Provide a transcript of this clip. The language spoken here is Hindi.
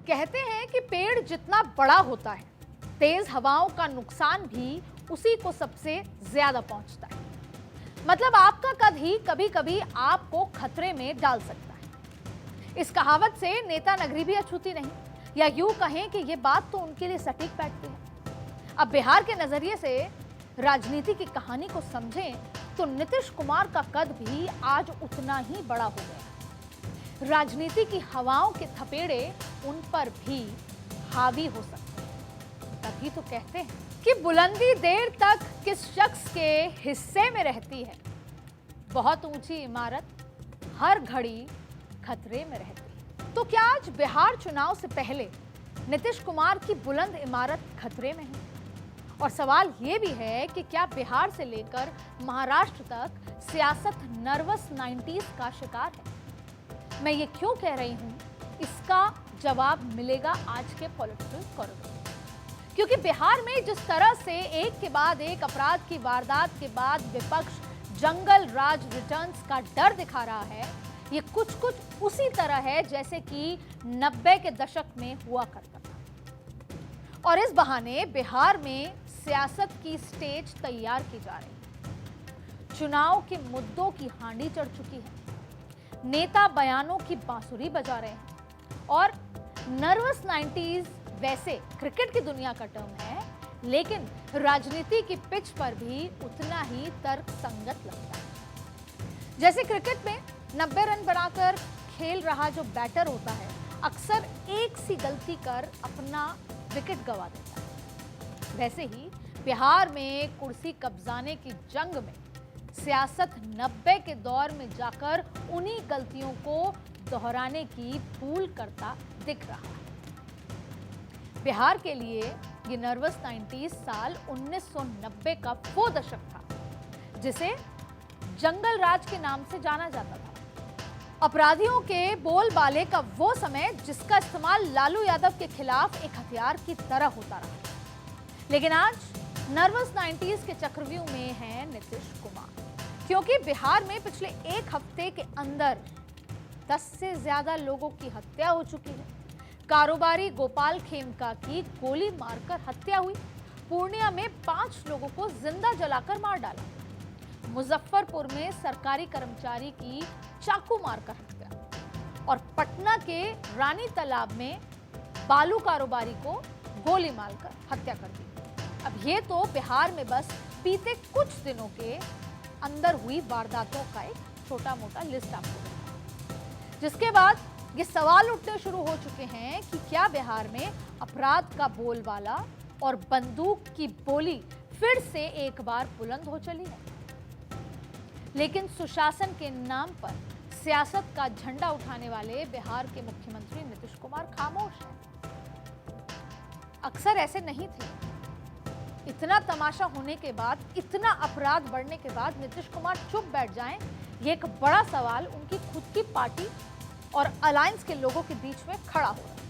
कहते हैं कि पेड़ जितना बड़ा होता है, तेज हवाओं का नुकसान भी उसी को सबसे ज्यादा पहुंचता है। मतलब आपका कद ही कभी कभी आपको खतरे में डाल सकता है। इस कहावत से नेता नगरी भी अछूती नहीं, या यूं कहें कि यह बात तो उनके लिए सटीक बैठती है। अब बिहार के नजरिए से राजनीति की कहानी को समझें तो नीतीश कुमार का कद भी आज उतना ही बड़ा हो गया। राजनीति की हवाओं के थपेड़े उन पर भी हावी हो सकते हैं। तभी तो कहते हैं कि बुलंदी देर तक किस शख्स के हिस्से में रहती है। बहुत ऊंची इमारत हर घड़ी खतरे में रहती है। तो क्या आज बिहार चुनाव से पहले नीतीश कुमार की बुलंद इमारत खतरे में है? और सवाल यह भी है कि क्या बिहार से लेकर महाराष्ट्र तक सियासत नर्वस 90s का शिकार है? मैं ये क्यों कह रही हूं, इसका जवाब मिलेगा आज के पॉलिटिकल कॉरिडोर। क्योंकि बिहार में जिस तरह से एक के बाद एक अपराध की वारदात के बाद विपक्ष जंगल राज रिटर्न्स का डर दिखा रहा है, ये कुछ कुछ उसी तरह है जैसे कि 90 के दशक में हुआ करता था। और इस बहाने बिहार में सियासत की स्टेज तैयार की जा रही है। चुनाव के मुद्दों की हांडी चढ़ चुकी है, नेता बयानों की बांसुरी बजा रहे हैं और नर्वस 90s वैसे क्रिकेट की दुनिया का टर्म है, लेकिन राजनीति की पिच पर भी उतना ही तर्कसंगत लगता है। जैसे क्रिकेट में 90 रन बनाकर खेल रहा जो बैटर होता है, अक्सर एक सी गलती कर अपना विकेट गंवा देता है, वैसे ही बिहार में कुर्सी कब्जाने की जंग में सियासत 90 के दौर में जाकर उन्हीं गलतियों को दोहराने की भूल करता दिख रहा है। बिहार के लिए ये नर्वस 90s साल 1990 का वो दशक था जिसे जंगल राज के नाम से जाना जाता था। अपराधियों के बोलबाले का वो समय जिसका इस्तेमाल लालू यादव के खिलाफ एक हथियार की तरह होता रहा। लेकिन आज नर्वस 90s के चक्रव्यूह में है नीतीश कुमार, क्योंकि बिहार में पिछले एक हफ्ते के अंदर 10 से ज्यादा लोगों की हत्या हो चुकी है। कारोबारी गोपाल खेमका की गोली मारकर हत्या हुई। पूर्णिया में 5 लोगों को जिंदा जलाकर मार डाला। मुजफ्फरपुर में सरकारी कर्मचारी की चाकू मारकर हत्या और पटना के रानी तालाब में बालू कारोबारी को गोली मारकर हत्या कर दी। अब ये तो बिहार में बस बीते कुछ दिनों के अंदर हुई वारदातों का एक छोटा मोटा लिस्ट आपको देता है, जिसके बाद ये सवाल उठने शुरू हो चुके हैं कि क्या बिहार में अपराध का बोलबाला और बंदूक की बोली फिर से एक बार बुलंद हो चली है। लेकिन सुशासन के नाम पर सियासत का झंडा उठाने वाले बिहार के मुख्यमंत्री नीतीश कुमार खामोश हैं। अक्सर ऐसे नहीं थे। इतना तमाशा होने के बाद, इतना अपराध बढ़ने के बाद नीतीश कुमार चुप बैठ जाएं, ये एक बड़ा सवाल उनकी खुद की पार्टी और अलायंस के लोगों के बीच में खड़ा हो रहा है।